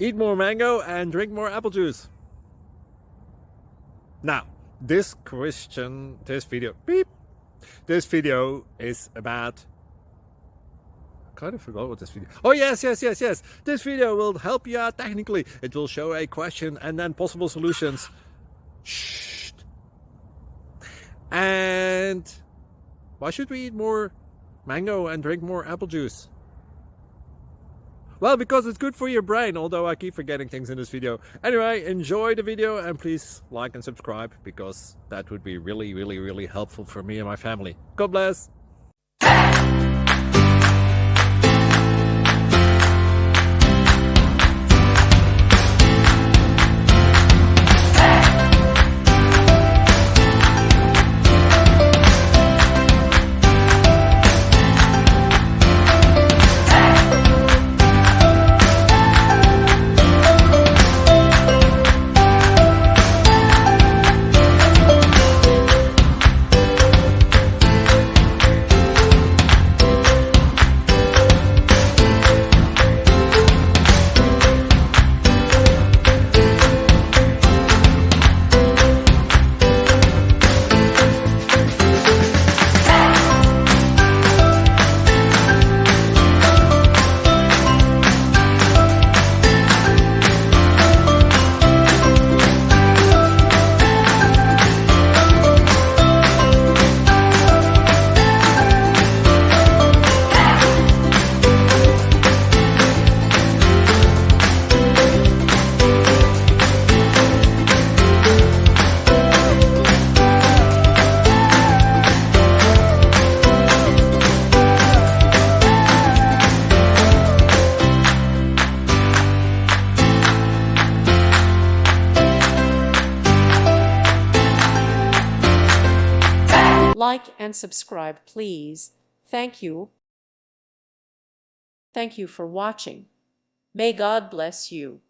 Eat more mango and drink more apple juice. Now, this video is about... I kind of forgot what this video... Oh, yes. This video will help you out technically. It will show a question and then possible solutions. Shh. And why should we eat more mango and drink more apple juice? Well, because it's good for your brain, although I keep forgetting things in this video. Anyway, enjoy the video and please like and subscribe, because that would be really helpful for me and my family. God bless! Like and subscribe, please. Thank you. Thank you for watching. May God bless you.